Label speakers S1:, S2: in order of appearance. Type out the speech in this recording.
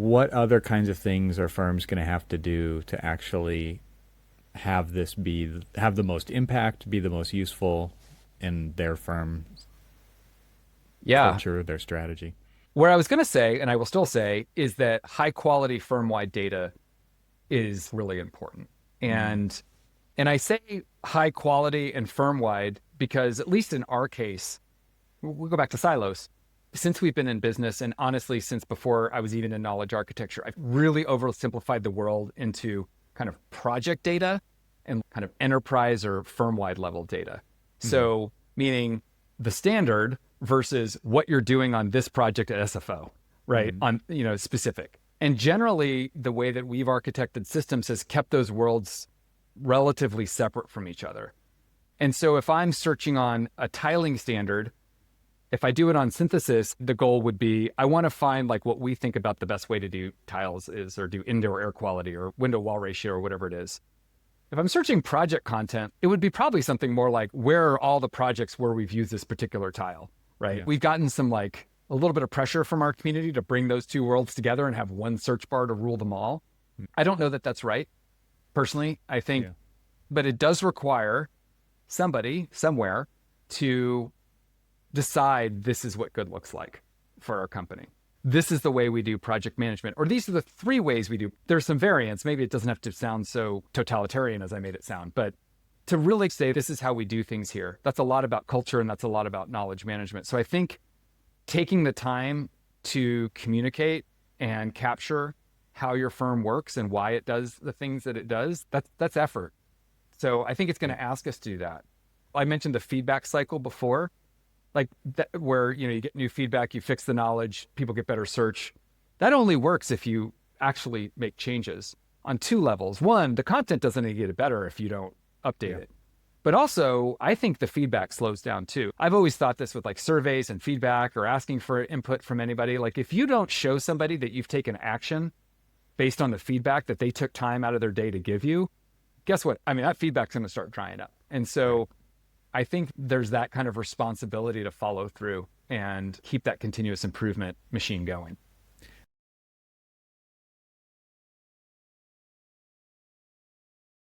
S1: what other kinds of things are firms going to have to do to actually have the most impact, be the most useful in their firm
S2: Yeah.
S1: culture, their strategy?
S2: Where I was going to say, and I will still say, is that high quality firm-wide data is really important.
S1: Mm.
S2: And I say high quality and firm-wide because at least in our case, we'll go back to silos. Since we've been in business, and honestly, since before I was even in knowledge architecture, I've really oversimplified the world into kind of project data and kind of enterprise or firm-wide level data.
S1: Mm.
S2: So, meaning the standard versus what you're doing on this project at SFO, right?
S1: Mm.
S2: On, specific. And generally, the way that we've architected systems has kept those worlds relatively separate from each other. And so if I'm searching on a tiling standard, if I do it on synthesis, the goal would be I want to find like what we think about the best way to do tiles is, or do indoor air quality or window wall ratio or whatever it is. If I'm searching project content, it would be probably something more like where are all the projects where we've used this particular tile, right?
S1: Yeah.
S2: We've gotten some like a little bit of pressure from our community to bring those two worlds together and have one search bar to rule them all. I don't know that that's right. Personally, I think,
S1: Yeah.
S2: but it does require somebody somewhere to decide this is what good looks like for our company. This is the way we do project management, or these are the three ways we do. There's some variants. Maybe it doesn't have to sound so totalitarian as I made it sound, but to really say this is how we do things here, that's a lot about culture and that's a lot about knowledge management. So I think taking the time to communicate and capture how your firm works and why it does the things that it does, that's effort. So I think it's going to ask us to do that. I mentioned the feedback cycle before, like that, where you get new feedback, you fix the knowledge, people get better search. That only works if you actually make changes on two levels. One, the content doesn't get better if you don't update
S1: Yeah.
S2: it. But also, I think the feedback slows down too. I've always thought this with like surveys and feedback or asking for input from anybody. Like if you don't show somebody that you've taken action based on the feedback that they took time out of their day to give you, guess what? I mean, that feedback's going to start drying up. And
S1: Right.
S2: so I think there's that kind of responsibility to follow through and keep that continuous improvement machine going.